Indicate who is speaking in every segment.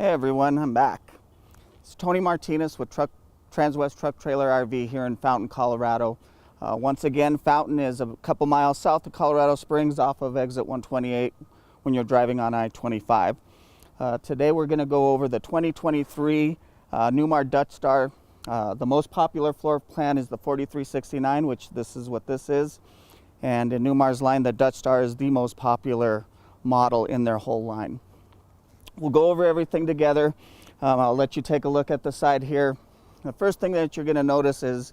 Speaker 1: Hey everyone, I'm back. It's Tony Martinez with Transwest Truck Trailer RV here in Fountain, Colorado. Once again, Fountain is a couple miles south of Colorado Springs off of exit 128 when you're driving on I-25. Today we're going to go over the 2023 Newmar Dutch Star. The most popular floor plan is the 4369, which this is what this is. And in Newmar's line, the Dutch Star is the most popular model in their whole line. We'll go over everything together. I'll let you take a look at the side here. The first thing that you're going to notice is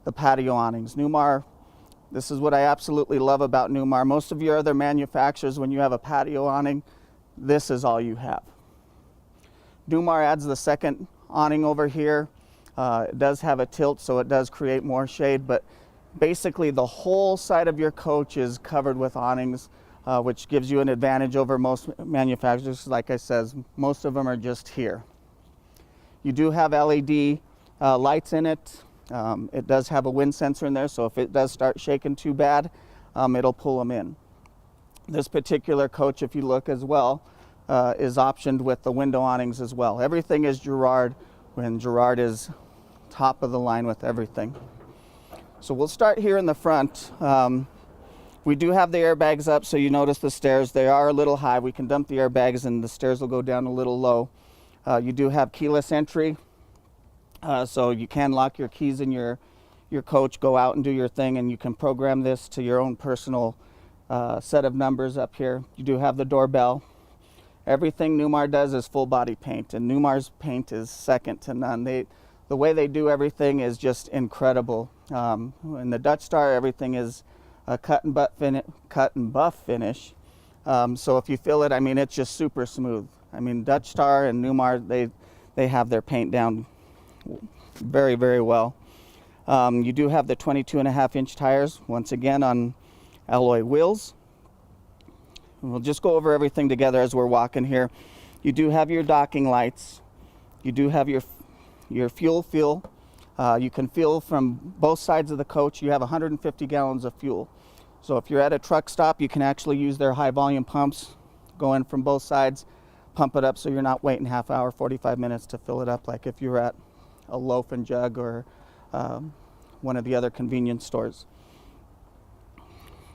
Speaker 1: the patio awnings. Newmar, this is what I absolutely love about Newmar. Most of your other manufacturers, when you have a patio awning, this is all you have. Newmar adds the second awning over here. It does have a tilt, so it does create more shade, but basically the whole side of your coach is covered with awnings, which gives you an advantage over most manufacturers. Like I said, most of them are just here. You do have LED lights in it. It does have a wind sensor in there, so if it does start shaking too bad, it'll pull them in. This particular coach, if you look as well, is optioned with the window awnings as well. Everything is Girard, when Girard is top of the line with everything. So we'll start here in the front. We do have the airbags up, so you notice the stairs. They are a little high. We can dump the airbags and the stairs will go down a little low. You do have keyless entry, so you can lock your keys in your coach, go out and do your thing, and you can program this to your own personal set of numbers up here. You do have the doorbell. Everything Newmar does is full body paint, and Newmar's paint is second to none. The way they do everything is just incredible. In the Dutch Star, everything is a cut and buff finish. So if you feel it, I mean, it's just super smooth. I mean, Dutch Star and Newmar, they have their paint down very, very well. You do have the 22.5-inch tires, once again, on alloy wheels. We'll just go over everything together as we're walking here. You do have your docking lights. You do have your fuel fill. You can fuel from both sides of the coach. You have 150 gallons of fuel. So if you're at a truck stop, you can actually use their high volume pumps, go in from both sides, pump it up so you're not waiting half hour, 45 minutes to fill it up like if you're at a Loaf and Jug or one of the other convenience stores.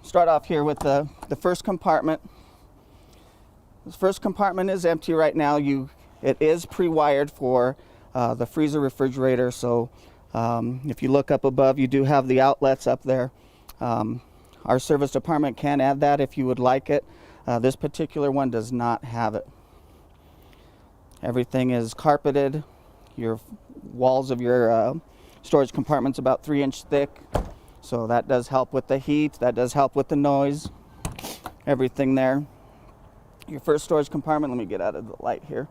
Speaker 1: Start off here with the first compartment. This first compartment is empty right now. It is pre-wired for the freezer refrigerator, so if you look up above, you do have the outlets up there. Our service department can add that if you would like it. This particular one does not have it. Everything is carpeted. Your walls of your storage compartment's about 3-inch thick, so that does help with the heat, that does help with the noise, everything there. Your first storage compartment, let me get out of the light here.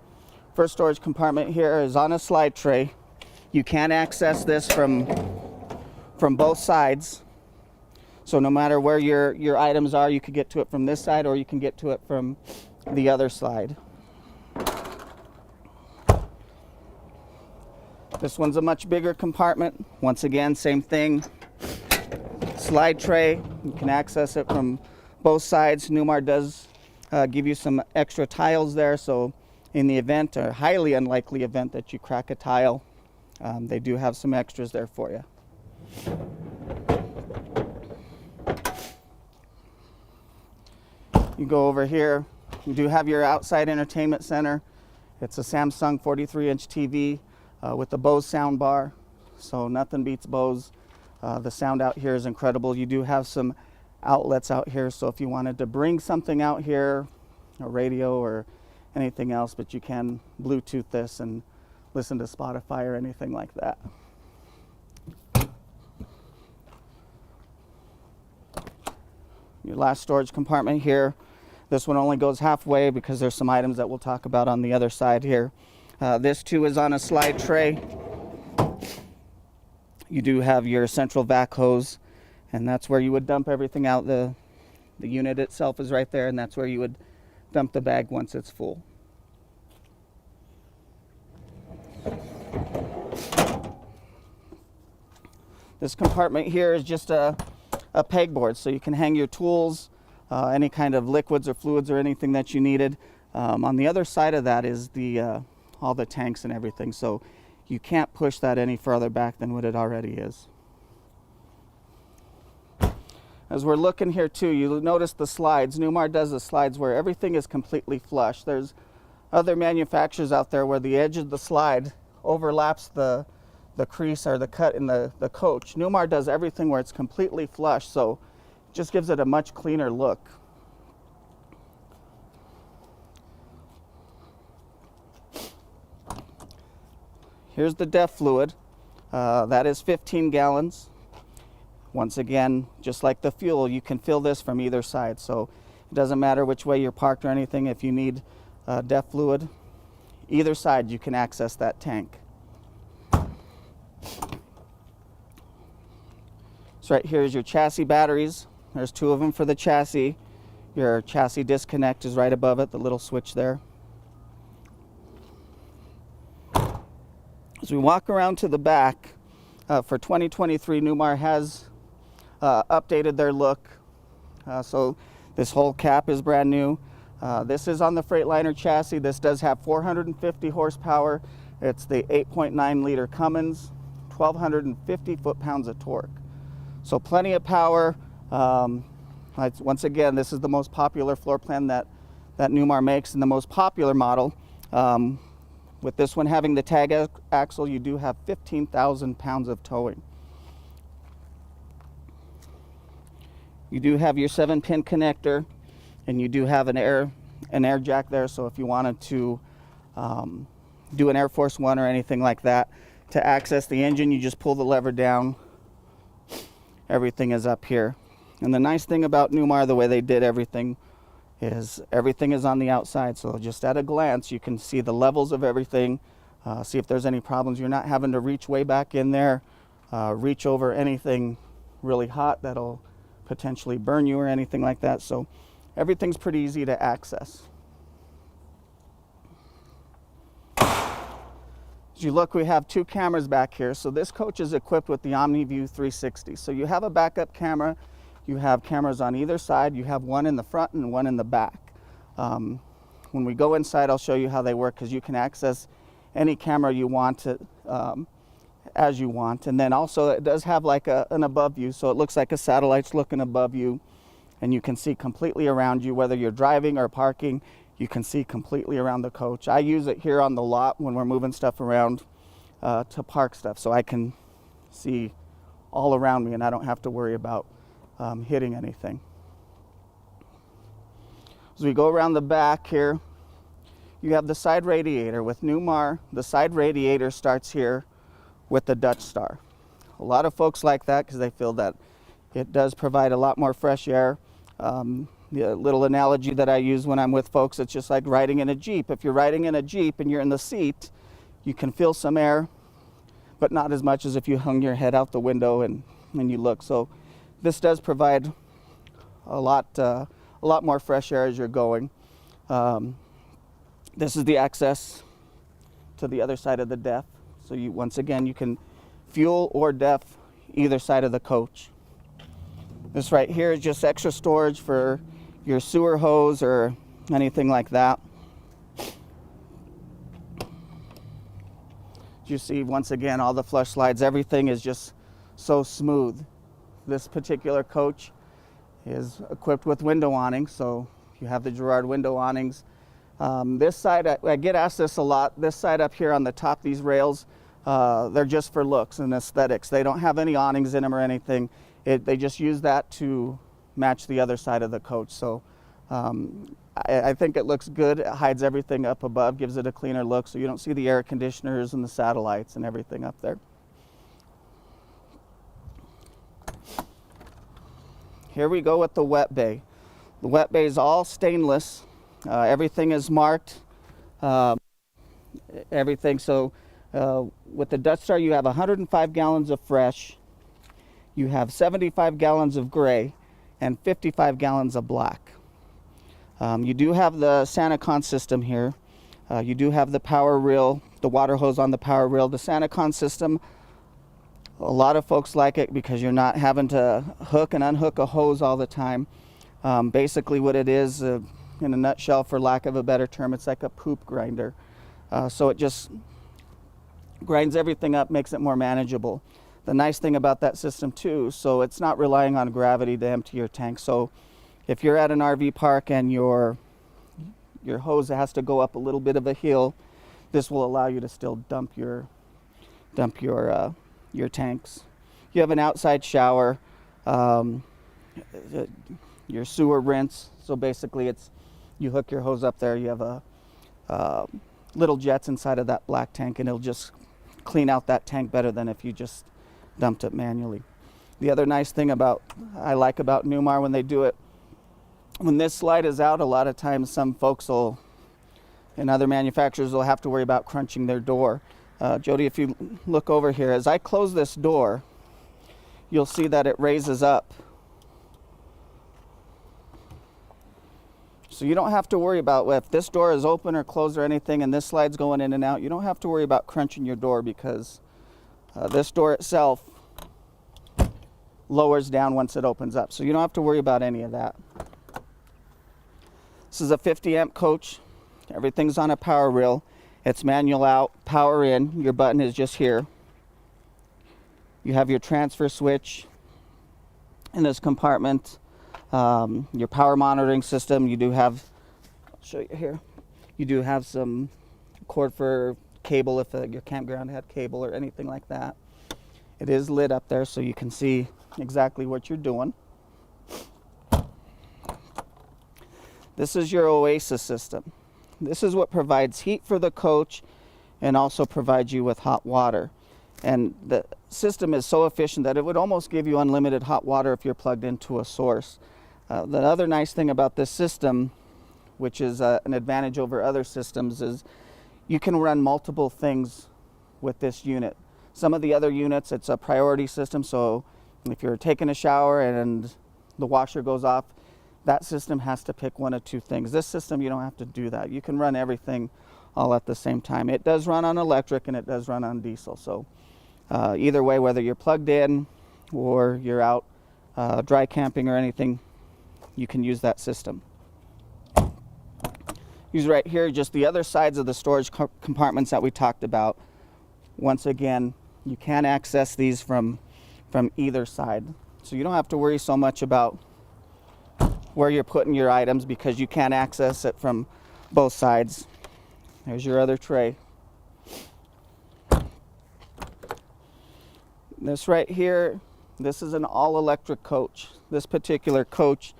Speaker 1: First storage compartment here is on a slide tray. You can access this from both sides. So no matter where your items are, you could get to it from this side or you can get to it from the other side. This one's a much bigger compartment. Once again, same thing. Slide tray, you can access it from both sides. Newmar does give you some extra tiles there, so in the event, or highly unlikely event that you crack a tile, they do have some extras there for you. You go over here, you do have your outside entertainment center. It's a Samsung 43-inch TV with the Bose sound bar, so nothing beats Bose. The sound out here is incredible. You do have some outlets out here, so if you wanted to bring something out here, a radio or anything else, but you can Bluetooth this and listen to Spotify or anything like that. Your last storage compartment here. This one only goes halfway because there's some items that we'll talk about on the other side here. This too is on a slide tray. You do have your central vac hose, and that's where you would dump everything out. The unit itself is right there, and that's where you would dump the bag once it's full. This compartment here is just a pegboard, so you can hang your tools, any kind of liquids or fluids or anything that you needed. On the other side of that is the all the tanks and everything, so you can't push that any further back than what it already is. As we're looking here too, you notice the slides. Newmar does the slides where everything is completely flush. There's other manufacturers out there where the edge of the slide overlaps the crease or the cut in the coach. Newmar does everything where it's completely flush, so it just gives it a much cleaner look. Here's the DEF fluid. That is 15 gallons. Once again, just like the fuel, you can fill this from either side, so it doesn't matter which way you're parked or anything. If you need DEF fluid, either side you can access that tank. So right here is your chassis batteries. There's 2 of them for the chassis. Your chassis disconnect is right above it, the little switch there. As we walk around to the back, for 2023, Newmar has updated their look. So this whole cap is brand new. This is on the Freightliner chassis. This does have 450 horsepower. It's the 8.9 liter Cummins, 1,250 foot-pounds of torque. So plenty of power. Once again, this is the most popular floor plan that Newmar makes, and the most popular model. With this one having the tag axle, you do have 15,000 pounds of towing. You do have your 7-pin connector, and you do have an air jack there, so if you wanted to do an Air Force One or anything like that, to access the engine, you just pull the lever down. Everything is up here. And the nice thing about Newmar, the way they did everything is on the outside, so just at a glance you can see the levels of everything, see if there's any problems. You're not having to reach way back in there, reach over anything really hot that'll potentially burn you or anything like that, so everything's pretty easy to access. As you look, we have 2 cameras back here. So this coach is equipped with the OmniView 360, so you have a backup camera. You have cameras on either side. You have one in the front and one in the back. When we go inside, I'll show you how they work, because you can access any camera you want to, as you want. And then also it does have like an above view, so it looks like a satellite's looking above you, and you can see completely around you, whether you're driving or parking. You can see completely around the coach. I use it here on the lot when we're moving stuff around to park stuff, so I can see all around me and I don't have to worry about hitting anything. As we go around the back here, you have the side radiator. With Newmar, the side radiator starts here with the Dutch Star. A lot of folks like that because they feel that it does provide a lot more fresh air. The little analogy that I use when I'm with folks, it's just like riding in a Jeep. If you're riding in a Jeep and you're in the seat, you can feel some air, but not as much as if you hung your head out the window and you look. So this does provide a lot more fresh air as you're going. This is the access to the other side of the DEF. So once again, you can fuel or DEF either side of the coach. This right here is just extra storage for your sewer hose or anything like that. You see, once again, all the flush slides, everything is just so smooth. This particular coach is equipped with window awnings, so you have the Girard window awnings. This side, I get asked this a lot, this side up here on the top, these rails, they're just for looks and aesthetics. They don't have any awnings in them or anything. They just use that to match the other side of the coach. So I think it looks good. It hides everything up above, gives it a cleaner look, so you don't see the air conditioners and the satellites and everything up there. Here we go with the wet bay. The wet bay is all stainless. Everything is marked. Everything. So with the Dutch Star, you have 105 gallons of fresh. You have 75 gallons of gray and 55 gallons of black. You do have the SantaCon system here. You do have the power reel, the water hose on the power reel. The SantaCon system, a lot of folks like it because you're not having to hook and unhook a hose all the time. Basically what it is, in a nutshell, for lack of a better term, it's like a poop grinder. So it just grinds everything up, makes it more manageable. The nice thing about that system too, so it's not relying on gravity to empty your tank. So if you're at an RV park and your hose has to go up a little bit of a hill, this will allow you to still dump your tanks. You have an outside shower, your sewer rinse. So basically, you hook your hose up there. You have a little jets inside of that black tank, and it'll just clean out that tank better than if you just dumped it manually. The other nice thing I like about Newmar when they do it, when this slide is out, a lot of times some folks and other manufacturers will have to worry about crunching their door. Jody, if you look over here, as I close this door, you'll see that it raises up. So you don't have to worry about if this door is open or closed or anything and this slide's going in and out. You don't have to worry about crunching your door because this door itself lowers down once it opens up. So you don't have to worry about any of that. This is a 50 amp coach. Everything's on a power reel. It's manual out, power in. Your button is just here. You have your transfer switch in this compartment. Your power monitoring system. You do have, I'll show you here. You do have some cord for cable if your campground had cable or anything like that. It is lit up there so you can see exactly what you're doing. This is your Oasis system. This is what provides heat for the coach and also provides you with hot water. And the system is so efficient that it would almost give you unlimited hot water if you're plugged into a source. The other nice thing about this system, which is an advantage over other systems, is you can run multiple things with this unit. Some of the other units, it's a priority system, so if you're taking a shower and the washer goes off, that system has to pick one of two things. This system, you don't have to do that. You can run everything all at the same time. It does run on electric and it does run on diesel, so either way, whether you're plugged in or you're out dry camping or anything, you can use that system. Use right here just the other sides of the storage compartments that we talked about. Once again, you can access these from either side. So you don't have to worry so much about where you're putting your items because you can access it from both sides. There's your other tray. This right here, this is an all-electric coach. This particular coach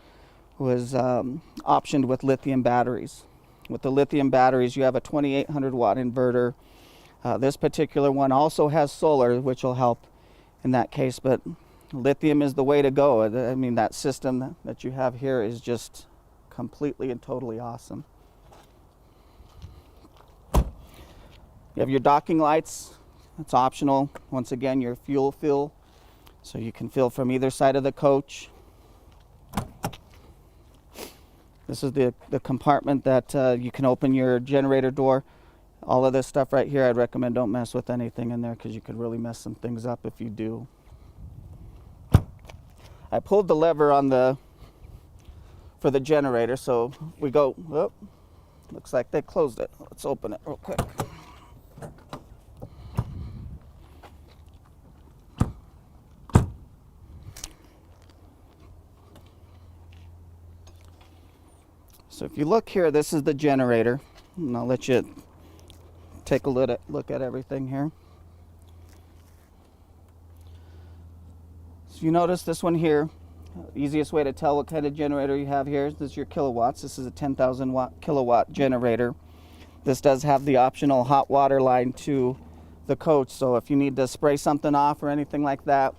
Speaker 1: was optioned with lithium batteries. With the lithium batteries, you have a 2800 watt inverter. This particular one also has solar, which will help in that case, but lithium is the way to go. I mean, that system that you have here is just completely and totally awesome. You have your docking lights. It's optional. Once again, your fuel fill, so you can fill from either side of the coach. This is the compartment that you can open your generator door. All of this stuff right here, I'd recommend don't mess with anything in there because you could really mess some things up if you do. I pulled the lever for the generator, so we go, oh, looks like they closed it. Let's open it real quick. So if you look here, this is the generator, and I'll let you take a look at everything here. So you notice this one here, easiest way to tell what kind of generator you have here, this is your kilowatts. This is a 10,000 kilowatt generator. This does have the optional hot water line to the coach, so if you need to spray something off or anything like that,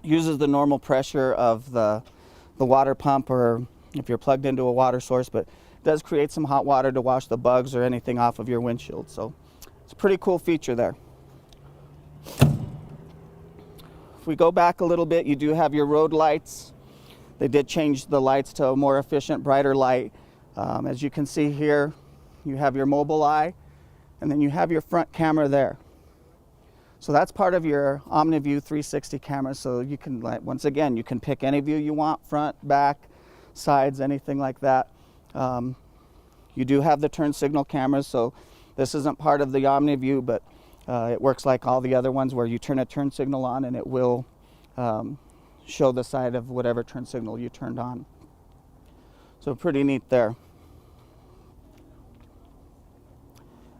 Speaker 1: uses the normal pressure of the water pump, or if you're plugged into a water source, but it does create some hot water to wash the bugs or anything off of your windshield. So it's a pretty cool feature there. If we go back a little bit, you do have your road lights. They did change the lights to a more efficient, brighter light. As you can see here, you have your mobile eye, and then you have your front camera there. So that's part of your OmniView 360 camera. So you can, once again, you can pick any view you want, front, back, sides, anything like that. You do have the turn signal cameras, so This isn't part of the OmniView, but it works like all the other ones where you turn a turn signal on and it will show the side of whatever turn signal you turned on. So pretty neat there.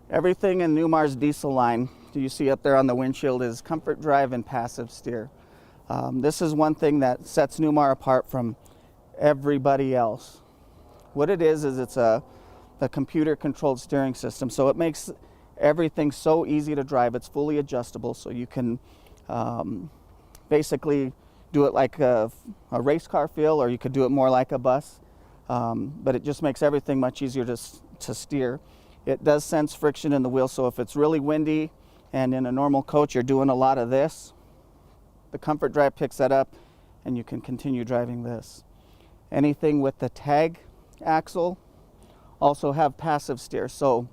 Speaker 1: Everything in Newmar's diesel line, you see up there on the windshield, is comfort drive and passive steer. This is one thing that sets Newmar apart from everybody else. What it is it's a computer controlled steering system, so it makes everything so easy to drive. It's fully adjustable, so you can basically do it like a race car feel, or you could do it more like a bus, but it just makes everything much easier to steer. It does sense friction in the wheel, so if it's really windy and in a normal coach you're doing a lot of this, the comfort drive picks that up and you can continue driving this. Anything with the tag axle also have passive steer. So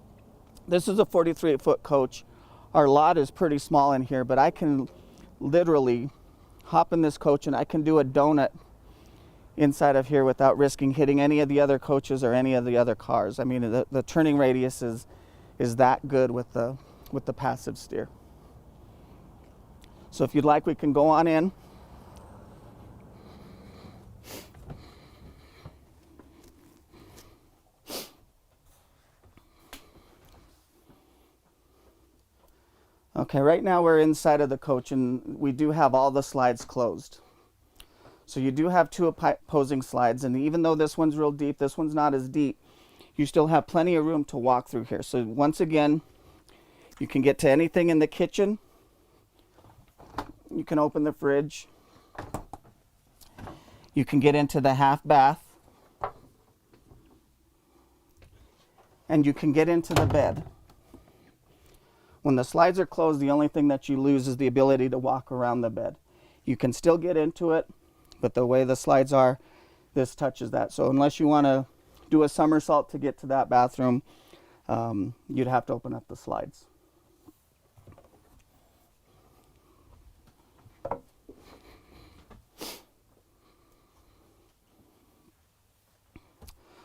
Speaker 1: this is a 43-foot coach. Our lot is pretty small in here, but I can literally hop in this coach and I can do a donut inside of here without risking hitting any of the other coaches or any of the other cars. I mean, the turning radius is that good with the passive steer. So if you'd like, we can go on in. Okay, right now we're inside of the coach and we do have all the slides closed. So you do have two opposing slides, and even though this one's real deep, this one's not as deep, you still have plenty of room to walk through here. So once again, you can get to anything in the kitchen. You can open the fridge. You can get into the half bath. And you can get into the bed. When the slides are closed, the only thing that you lose is the ability to walk around the bed. You can still get into it, but the way the slides are, this touches that. So unless you want to do a somersault to get to that bathroom, you'd have to open up the slides.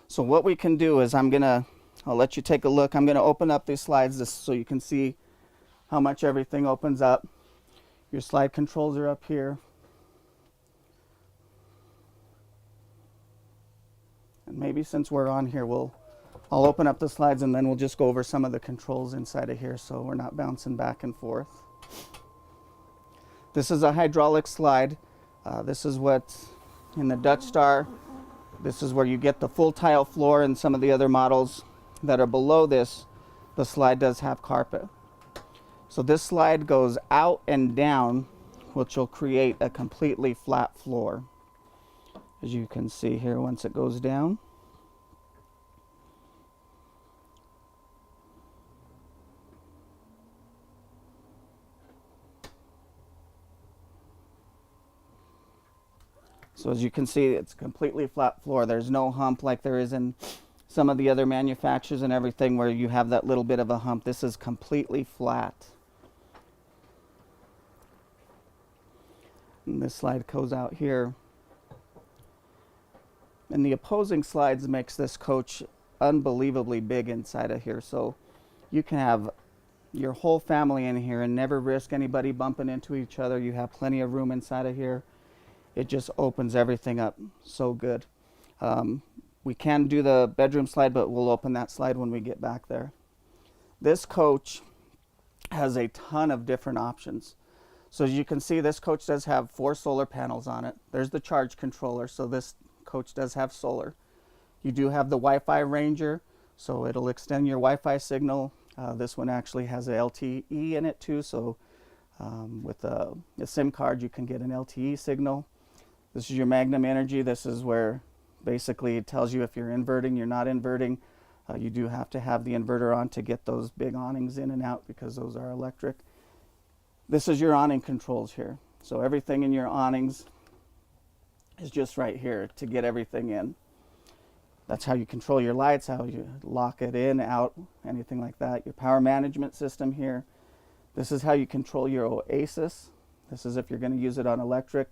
Speaker 1: So what we can do is I'll let you take a look. I'm going to open up these slides just so you can see how much everything opens up. Your slide controls are up here. And maybe since we're on here, I'll open up the slides and then we'll just go over some of the controls inside of here so we're not bouncing back and forth. This is a hydraulic slide. This is what's in the Dutch Star. This is where you get the full tile floor, and some of the other models that are below this, the slide does have carpet. So this slide goes out and down, which will create a completely flat floor. As you can see here, once it goes down. So as you can see, it's completely flat floor. There's no hump like there is in some of the other manufacturers and everything where you have that little bit of a hump. This is completely flat. And this slide goes out here. And the opposing slides makes this coach unbelievably big inside of here. So you can have your whole family in here and never risk anybody bumping into each other. You have plenty of room inside of here. It just opens everything up so good. We can do the bedroom slide, but we'll open that slide when we get back there. This coach has a ton of different options. So as you can see, this coach does have 4 solar panels on it. There's the charge controller, so this coach does have solar. You do have the Wi-Fi Ranger, so it'll extend your Wi-Fi signal. This one actually has a LTE in it too, so with a SIM card you can get an LTE signal. This is your Magnum Energy. This is where basically it tells you if you're inverting, you're not inverting. You do have to have the inverter on to get those big awnings in and out because those are electric. This is your awning controls here. So everything in your awnings is just right here to get everything in. That's how you control your lights, how you lock it in, out, anything like that. Your power management system here. This is how you control your Oasis. This is if you're going to use it on electric.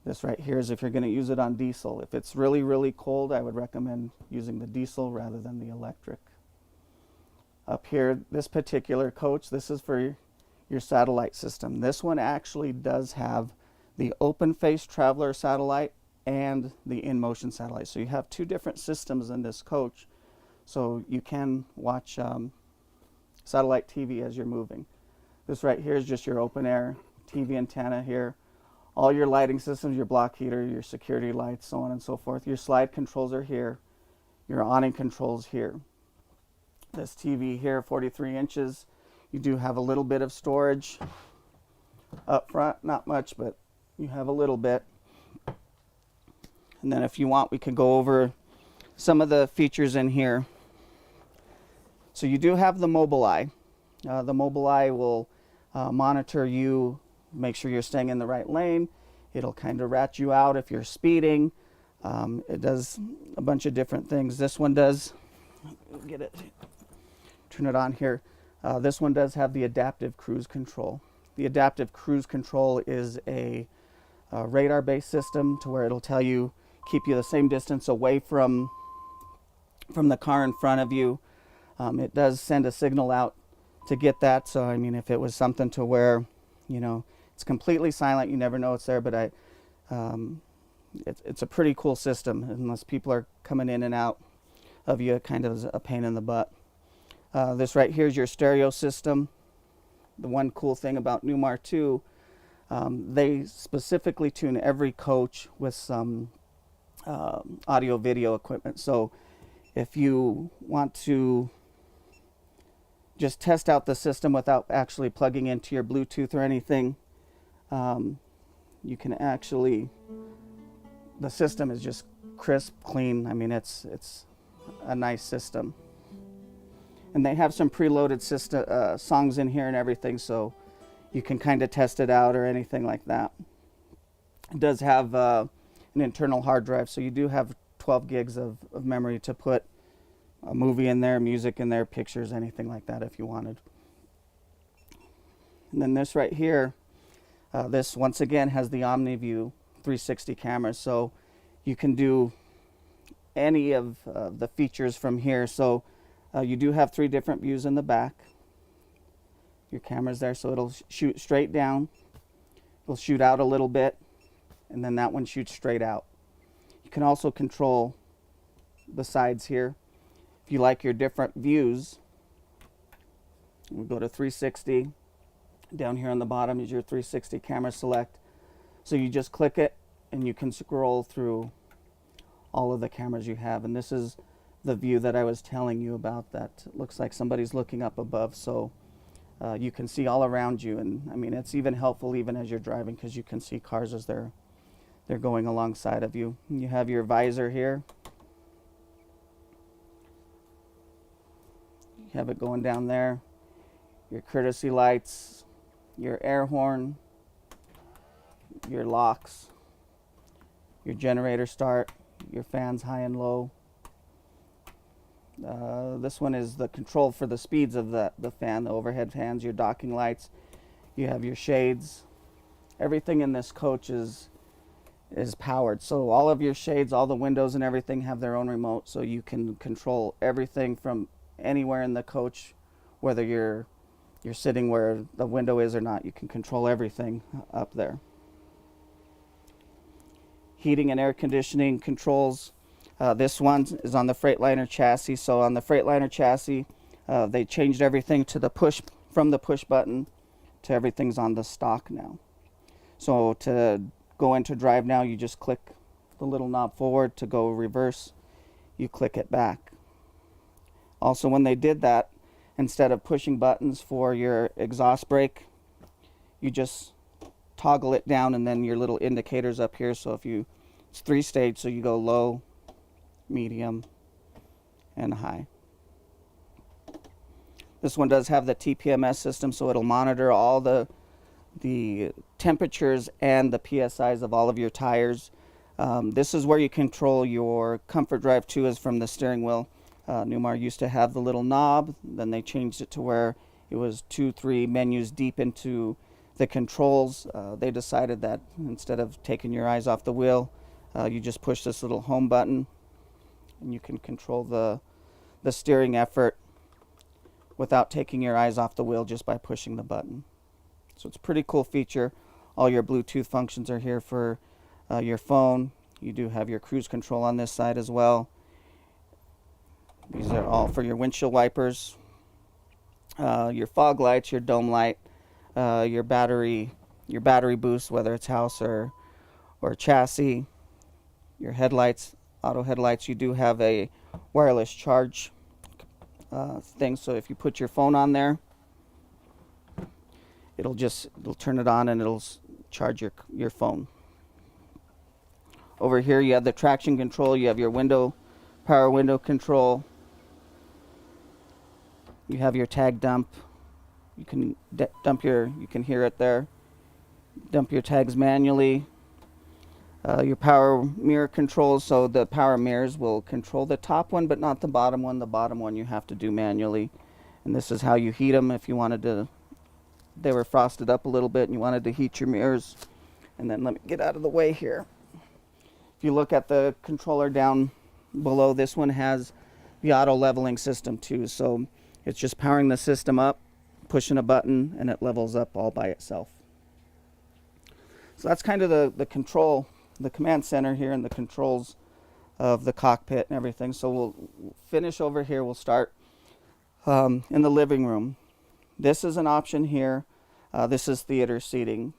Speaker 1: This right here is if you're going to use it on diesel. If it's really, really cold, I would recommend using the diesel rather than the electric. Up here, this particular coach, this is for your satellite system. This one actually does have the open face traveler satellite and the in-motion satellite. So you have two different systems in this coach, so you can watch satellite TV as you're moving. This right here is just your open air TV antenna here. All your lighting systems, your block heater, your security lights, so on and so forth. Your slide controls are here. Your awning controls here. This TV here, 43 inches. You do have a little bit of storage up front, not much, but you have a little bit. And then if you want, we could go over some of the features in here. So you do have the Mobileye. The Mobileye will monitor you, make sure you're staying in the right lane. It'll kind of rat you out if you're speeding. It does a bunch of different things. This one does, get it, turn it on here. This one does have the adaptive cruise control. The adaptive cruise control is a radar-based system to where it'll tell you, keep you the same distance away from the car in front of you. It does send a signal out to get that. So I mean, if it was something to where, you know, it's completely silent, you never know it's there, but it's a pretty cool system. Unless people are coming in and out of you, it kind of is a pain in the butt. This right here is your stereo system. The one cool thing about Newmar too, they specifically tune every coach with some audio video equipment. So if you want to just test out the system without actually plugging into your Bluetooth or anything, you can actually, the system is just crisp, clean. I mean, it's a nice system. And they have some preloaded songs in here and everything, so you can kind of test it out or anything like that. It does have an internal hard drive, so you do have 12 gigs of memory to put a movie in there, music in there, pictures, anything like that if you wanted. And then this right here, this once again has the OmniView 360 camera, so you can do any of the features from here. So you do have 3 different views in the back. Your camera's there, so it'll shoot straight down, it'll shoot out a little bit, and then that one shoots straight out. You can also control the sides here. If you like your different views, we'll go to 360. Down here on the bottom is your 360 camera select. So you just click it and you can scroll through all of the cameras you have. And this is the view that I was telling you about, that looks like somebody's looking up above, so you can see all around you. And I mean, it's even helpful even as you're driving, because you can see cars as they're going alongside of you. And you have your visor here. You have it going down there. Your courtesy lights, your air horn, your locks, your generator start, your fans high and low. This one is the control for the speeds of the fan, the overhead fans, your docking lights. You have your shades. Everything in this coach is powered. So all of your shades, all the windows and everything have their own remote, so you can control everything from anywhere in the coach, whether you're sitting where the window is or not. You can control everything up there. Heating and air conditioning controls. This one is on the Freightliner chassis. So on the Freightliner chassis, they changed everything to the push, from the push button to everything's on the stock now. So to go into drive now, you just click the little knob forward. To go reverse, you click it back. Also, when they did that, instead of pushing buttons for your exhaust brake, you just toggle it down, and then your little indicators up here. So if you, it's 3-stage, so you go low, medium, and high. This one does have the TPMS system, so it'll monitor all the temperatures and the PSIs of all of your tires. This is where you control your comfort drive too, is from the steering wheel. Newmar used to have the little knob, then they changed it to where it was 2-3 menus deep into the controls. They decided that instead of taking your eyes off the wheel, you just push this little home button and you can control the steering effort without taking your eyes off the wheel just by pushing the button. So it's a pretty cool feature. All your Bluetooth functions are here for your phone. You do have your cruise control on this side as well. These are all for your windshield wipers, your fog lights, your dome light, your battery boost, whether it's house or chassis, your headlights, auto headlights. You do have a wireless charge thing, so if you put your phone on there, it'll turn it on and it'll charge your phone. Over here you have the traction control, you have your power window control, you have your tag dump. You can you can hear it there. Dump your tags manually. Your power mirror controls, so the power mirrors will control the top one but not the bottom one. The bottom one you have to do manually. And this is how you heat them if you wanted to. They were frosted up a little bit and you wanted to heat your mirrors. And then let me get out of the way here. If you look at the controller down below, this one has the auto leveling system too. So it's just powering the system up, pushing a button, and it levels up all by itself. So that's kind of the control, the command center here and the controls of the cockpit and everything. So we'll finish over here. We'll start in the living room. This is an option here. This is theater seating.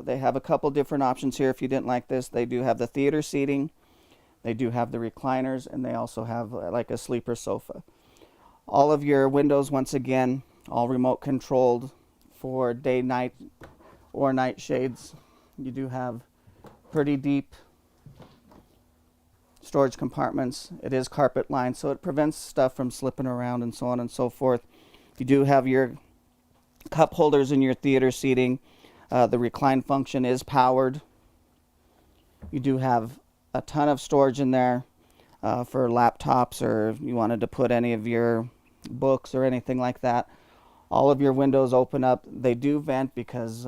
Speaker 1: They have a couple different options here. If you didn't like this, they do have the theater seating. They do have the recliners, and they also have like a sleeper sofa. All of your windows, once again, all remote controlled for day, night, or night shades. You do have pretty deep storage compartments. It is carpet lined, so it prevents stuff from slipping around and so on and so forth. You do have your cup holders in your theater seating. The recline function is powered. You do have a ton of storage in there for laptops, or if you wanted to put any of your books or anything like that. All of your windows open up. They do vent because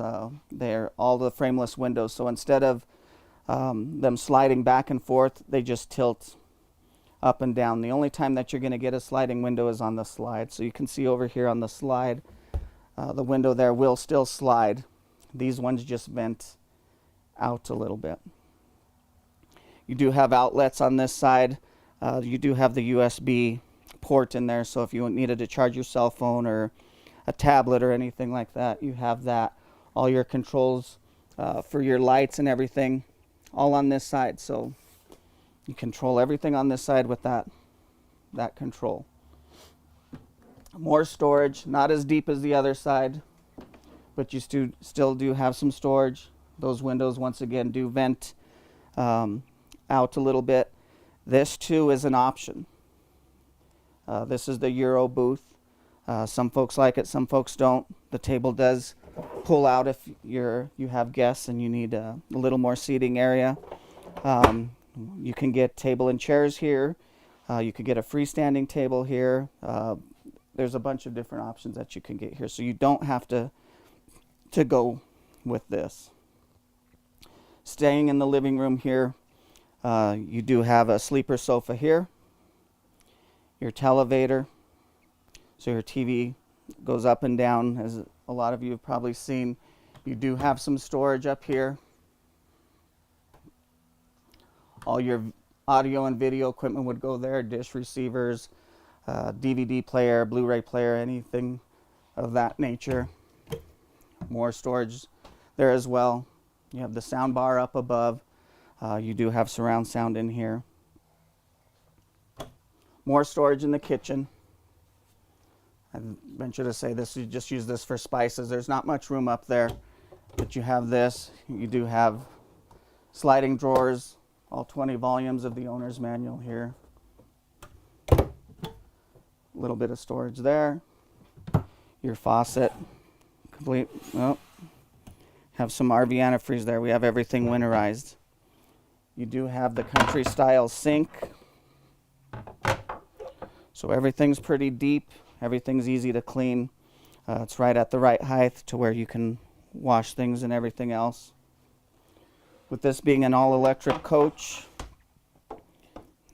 Speaker 1: they're all the frameless windows. So instead of them sliding back and forth, they just tilt up and down. The only time that you're going to get a sliding window is on the slide. So you can see over here on the slide, the window there will still slide. These ones just vent out a little bit. You do have outlets on this side. You do have the USB port in there, so if you needed to charge your cell phone or a tablet or anything like that, you have that. All your controls for your lights and everything, all on this side. So you control everything on this side with that control. More storage, not as deep as the other side, but you still do have some storage. Those windows, once again, do vent out a little bit. This too is an option. This is the Euro booth. Some folks like it, some folks don't. The table does pull out if you have guests and you need a little more seating area. You can get table and chairs here. You could get a freestanding table here. There's a bunch of different options that you can get here, so you don't have to go with this. Staying in the living room here, you do have a sleeper sofa here, your televator, so your TV goes up and down, as a lot of you have probably seen. You do have some storage up here. All your audio and video equipment would go there, dish receivers, DVD player, Blu-ray player, anything of that nature. More storage there as well. You have the sound bar up above. You do have surround sound in here. More storage in the kitchen. I venture to say this, you just use this for spices. There's not much room up there, but you have this. You do have sliding drawers, all 20 volumes of the owner's manual here. A little bit of storage there. Your faucet, complete. Oh, have some RV antifreeze there. We have everything winterized. You do have the country style sink. So everything's pretty deep. Everything's easy to clean. It's right at the right height to where you can wash things and everything else. With this being an all-electric coach,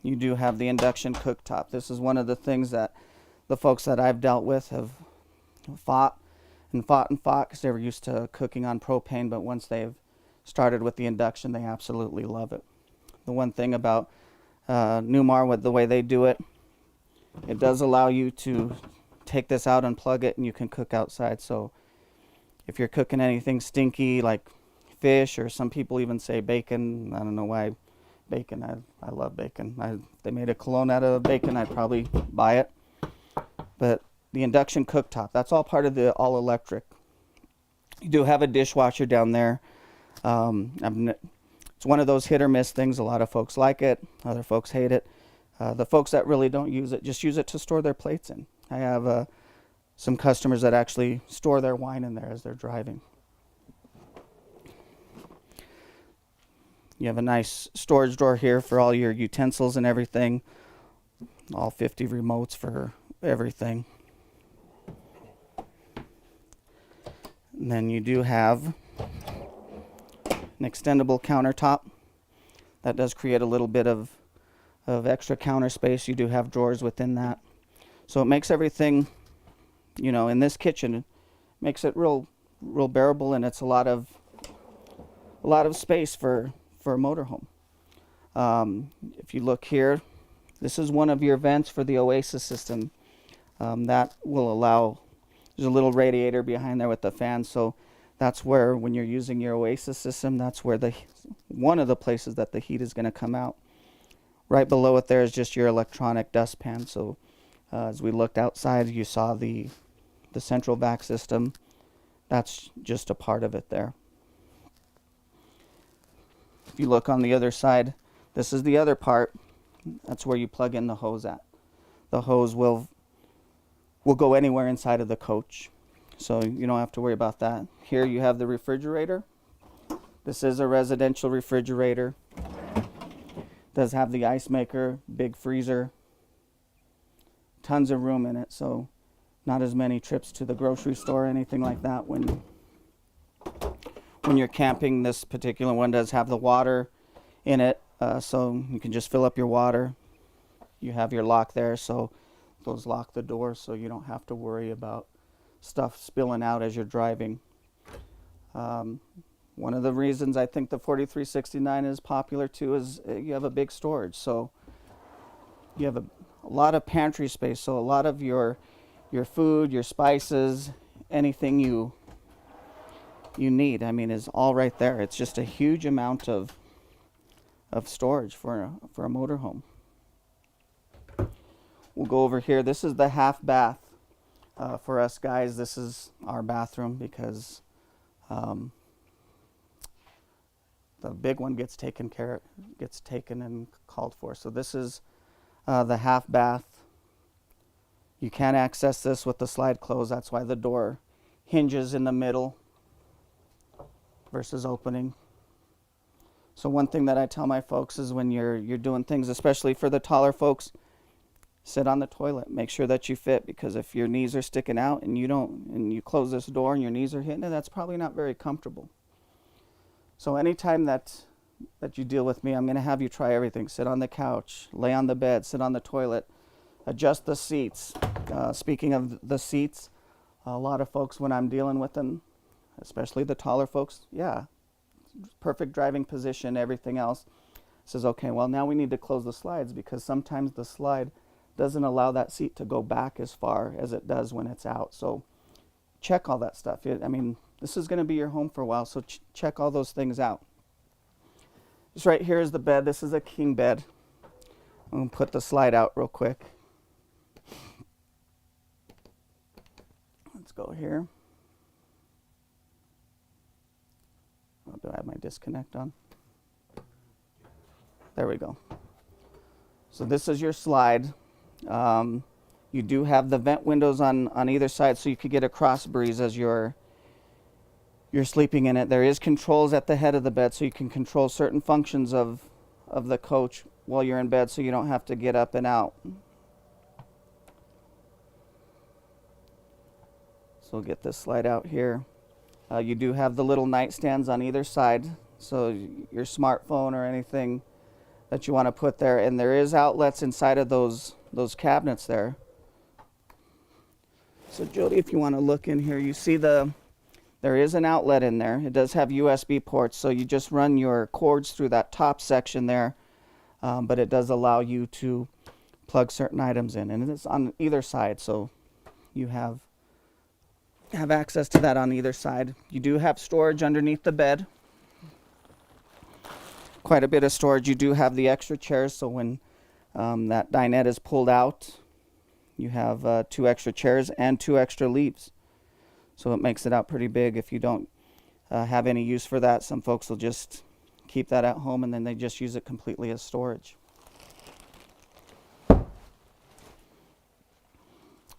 Speaker 1: you do have the induction cooktop. This is one of the things that the folks that I've dealt with have fought because they were used to cooking on propane, but once they've started with the induction, they absolutely love it. The one thing about Newmar, with the way they do it, it does allow you to take this out and plug it, and you can cook outside. So if you're cooking anything stinky like fish, or some people even say bacon, I don't know why bacon, I love bacon. If they made a cologne out of bacon, I'd probably buy it. But the induction cooktop, that's all part of the all electric. You do have a dishwasher down there. It's one of those hit or miss things. A lot of folks like it, other folks hate it. The folks that really don't use it just use it to store their plates in. I have some customers that actually store their wine in there as they're driving. You have a nice storage drawer here for all your utensils and everything. All 50 remotes for everything. And then you do have an extendable countertop. That does create a little bit of extra counter space. You do have drawers within that. So it makes everything, you know, in this kitchen, it makes it real bearable, and it's a lot of space for a motorhome. If you look here, this is one of your vents for the Oasis system. That will allow, there's a little radiator behind there with the fan, so that's where, when you're using your Oasis system, that's where one of the places that the heat is going to come out. Right below it there is just your electronic dustpan. So as we looked outside, you saw the central vac system. That's just a part of it there. If you look on the other side, this is the other part. That's where you plug in the hose at. The hose will go anywhere inside of the coach, so you don't have to worry about that. Here you have the refrigerator. This is a residential refrigerator. Does have the ice maker, big freezer, tons of room in it, so not as many trips to the grocery store or anything like that when you're camping. This particular one does have the water in it, so you can just fill up your water. You have your lock there, so those lock the doors, so you don't have to worry about stuff spilling out as you're driving. One of the reasons I think the 4369 is popular too is you have a big storage, so you have a lot of pantry space, so a lot of your food, your spices, anything you need, I mean, is all right there. It's just a huge amount of storage for a motorhome. We'll go over here. This is the half bath. For us guys, this is our bathroom because the big one gets taken and called for. So this is the half bath. You can't access this with the slide close. That's why the door hinges in the middle versus opening. So one thing that I tell my folks is when you're doing things, especially for the taller folks, sit on the toilet. Make sure that you fit, because if your knees are sticking out and you close this door and your knees are hitting it, that's probably not very comfortable. So anytime that you deal with me, I'm going to have you try everything. Sit on the couch, lay on the bed, sit on the toilet, adjust the seats. Speaking of the seats, a lot of folks, when I'm dealing with them, especially the taller folks, yeah, perfect driving position, everything else, says, okay, well, now we need to close the slides, because sometimes the slide doesn't allow that seat to go back as far as it does when it's out. So check all that stuff. I mean, this is going to be your home for a while, so check all those things out. This right here is the bed. This is a king bed. I'm going to put the slide out real quick. Let's go here. Oh, do I have my disconnect on? There we go. So this is your slide. You do have the vent windows on either side, so you could get a cross breeze as you're sleeping in it. There is controls at the head of the bed, so you can control certain functions of the coach while you're in bed, so you don't have to get up and out. So we'll get this slide out here. You do have the little nightstands on either side, so your smartphone or anything that you want to put there, and there is outlets inside of those cabinets there. So Jody, if you want to look in here, you see there is an outlet in there. It does have USB ports, so you just run your cords through that top section there, but it does allow you to plug certain items in, and it's on either side, so you have access to that on either side. You do have storage underneath the bed. Quite a bit of storage. You do have the extra chairs, so when that dinette is pulled out, you have 2 extra chairs and 2 extra leaves. So it makes it out pretty big. If you don't have any use for that, some folks will just keep that at home and then they just use it completely as storage.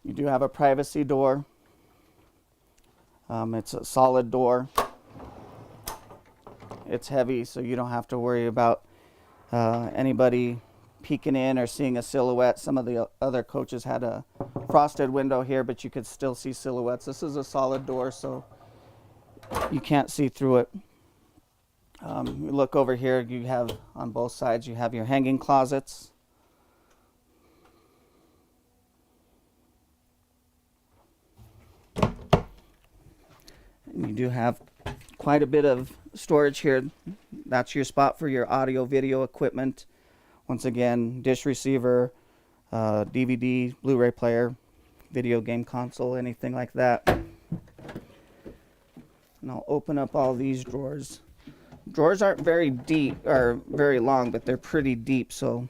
Speaker 1: You do have a privacy door. It's a solid door. It's heavy, so you don't have to worry about anybody peeking in or seeing a silhouette. Some of the other coaches had a frosted window here, but you could still see silhouettes. This is a solid door, so you can't see through it. You look over here, you have on both sides, you have your hanging closets. And you do have quite a bit of storage here. That's your spot for your audio video equipment. Once again, dish receiver, DVD, Blu-ray player, video game console, anything like that. And I'll open up all these drawers. Drawers aren't very deep or very long, but they're pretty deep, so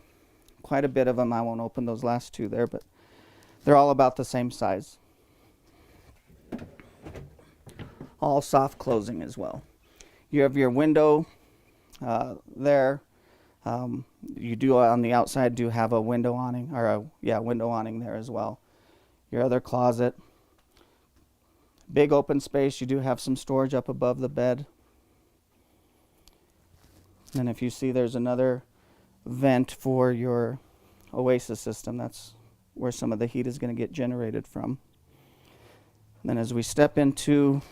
Speaker 1: quite a bit of them. I won't open those last 2 there, but they're all about the same size. All soft closing as well. You have your window there. You do on the outside do have a window awning, or window awning there as well. Your other closet, big open space. You do have some storage up above the bed. And if you see, there's another vent for your Oasis system. That's where some of the heat is going to get generated from. And then as we step into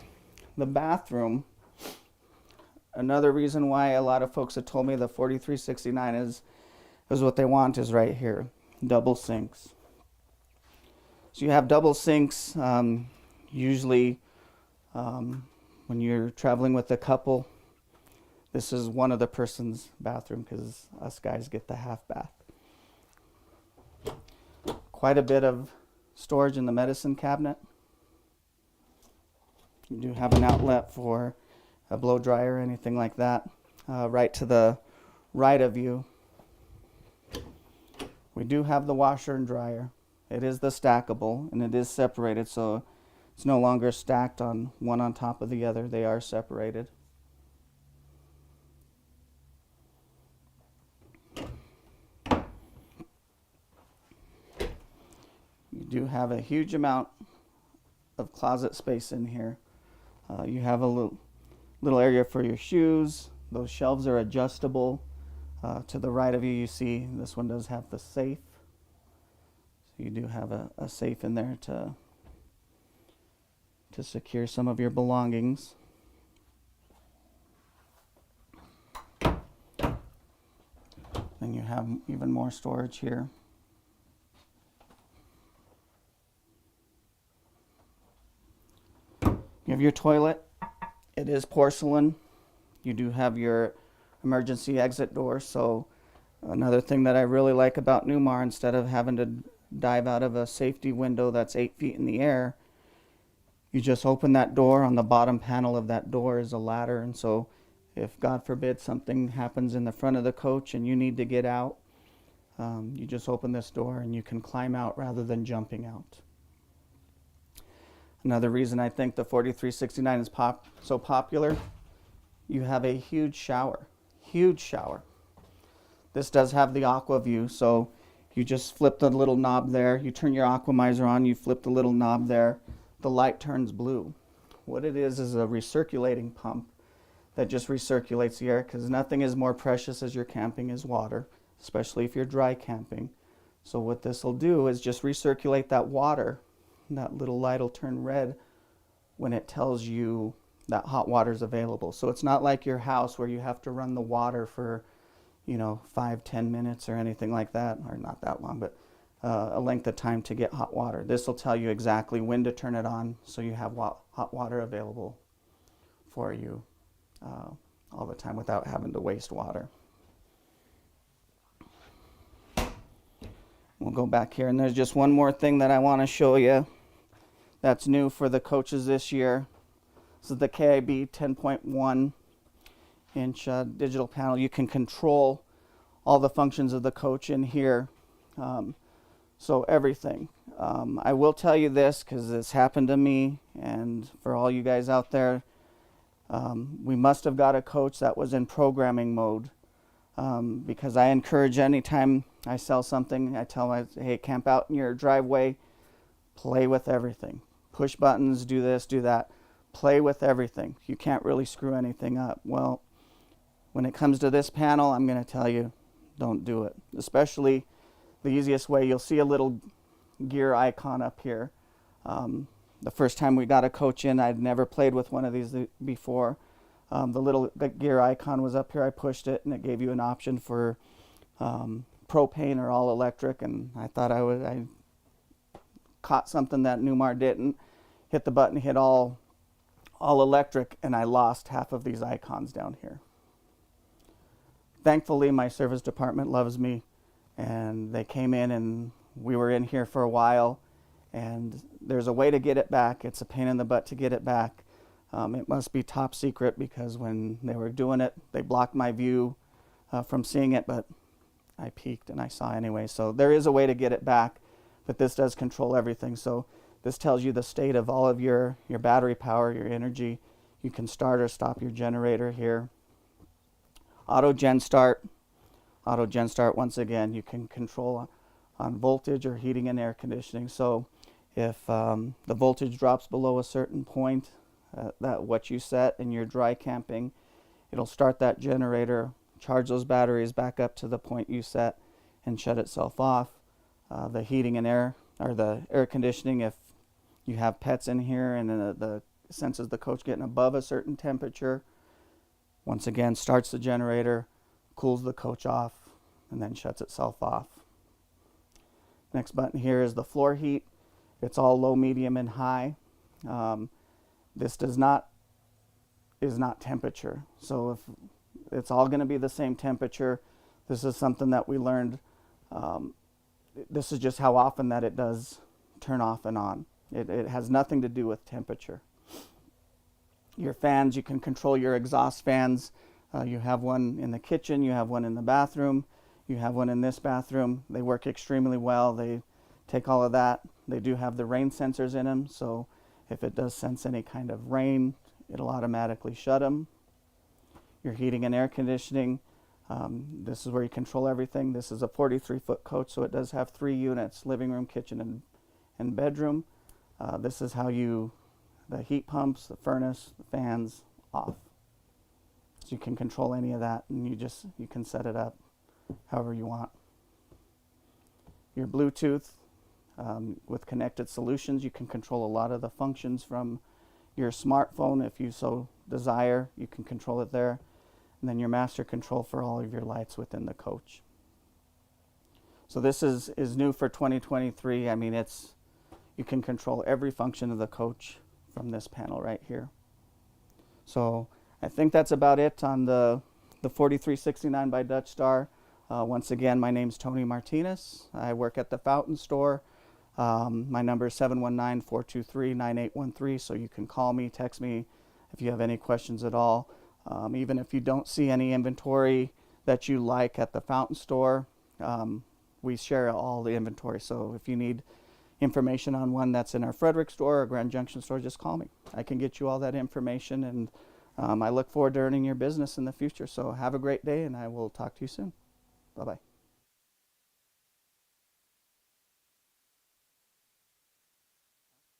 Speaker 1: the bathroom, another reason why a lot of folks have told me the 4369 is what they want is right here, double sinks. So you have double sinks, usually when you're traveling with a couple. This is one of the person's bathroom because us guys get the half bath. Quite a bit of storage in the medicine cabinet. You do have an outlet for a blow dryer or anything like that. Right to the right of you, we do have the washer and dryer. It is the stackable, and it is separated, so it's no longer stacked on one on top of the other. They are separated. You do have a huge amount of closet space in here. You have a little area for your shoes. Those shelves are adjustable. To the right of you, you see this one does have the safe. So you do have a safe in there to secure some of your belongings. Then you have even more storage here. You have your toilet. It is porcelain. You do have your emergency exit door. So another thing that I really like about Newmar, instead of having to dive out of a safety window that's 8 feet in the air, you just open that door. On the bottom panel of that door is a ladder, and so if God forbid something happens in the front of the coach and you need to get out, you just open this door and you can climb out rather than jumping out. Another reason I think the 4369 is so popular, you have a huge shower. Huge shower. This does have the aqua view, so you just flip the little knob there. You turn your aquamizer on, you flip the little knob there. The light turns blue. What it is a recirculating pump that just recirculates the air, because nothing is more precious as you're camping as water, especially if you're dry camping. So what this will do is just recirculate that water. That little light will turn red when it tells you that hot water is available. So it's not like your house where you have to run the water for 5-10 minutes or anything like that, or not that long, but a length of time to get hot water. This will tell you exactly when to turn it on, so you have hot water available for you all the time without having to waste water. We'll go back here, and there's just one more thing that I want to show you that's new for the coaches this year. This is the KIB 10.1 inch digital panel. You can control all the functions of the coach in here. So everything. I will tell you this because this happened to me, and for all you guys out there, we must have got a coach that was in programming mode, because I encourage anytime I sell something, I tell them, hey, camp out in your driveway, play with everything. Push buttons, do this, do that. Play with everything. You can't really screw anything up. Well, when it comes to this panel, I'm going to tell you, don't do it. Especially the easiest way, you'll see a little gear icon up here. The first time we got a coach in, I'd never played with one of these before. The gear icon was up here. I pushed it, and it gave you an option for propane or all electric. And I thought I caught something that Newmar didn't. Hit the button, hit all electric, and I lost half of these icons down here. Thankfully, my service department loves me, and they came in, and we were in here for a while, and there's a way to get it back. It's a pain in the butt to get it back. It must be top secret, because when they were doing it, they blocked my view from seeing it, but I peeked and I saw anyway. So there is a way to get it back, but this does control everything. So this tells you the state of all of your battery power, your energy. You can start or stop your generator here. Auto gen start. Auto gen start, once again, you can control on voltage or heating and air conditioning. So if the voltage drops below a certain point, that what you set and you're dry camping, it'll start that generator, charge those batteries back up to the point you set, and shut itself off. The heating and air, or the air conditioning, if you have pets in here and the senses the coach getting above a certain temperature, once again starts the generator, cools the coach off, and then shuts itself off. Next button here is the floor heat. It's all low, medium, and high. This is not temperature, so if it's all going to be the same temperature. This is something that we learned. This is just how often that it does turn off and on. It has nothing to do with temperature. Your fans, you can control your exhaust fans. You have one in the kitchen, you have one in the bathroom, you have one in this bathroom. They work extremely well. They take all of that. They do have the rain sensors in them, so if it does sense any kind of rain, it'll automatically shut them. Your heating and air conditioning, this is where you control everything. This is a 43-foot coach, so it does have 3 units, living room, kitchen, and bedroom. This is how the heat pumps, the furnace, the fans, off. So you can control any of that, and you can set it up however you want. Your Bluetooth, with connected solutions, you can control a lot of the functions from your smartphone. If you so desire, you can control it there. And then your master control for all of your lights within the coach. So this is new for 2023. I mean, you can control every function of the coach from this panel right here. So I think that's about it on the 4369 by Dutch Star. Once again, my name's Tony Martinez. I work at the Fountain Store. My number is 719-423-9813, so you can call me, text me if you have any questions at all. Even if you don't see any inventory that you like at the Fountain Store, we share all the inventory. So if you need information on one that's in our Frederick store or Grand Junction store, just call me. I can get you all that information, and I look forward to earning your business in the future. So have a great day, and I will talk to you soon. Bye-bye.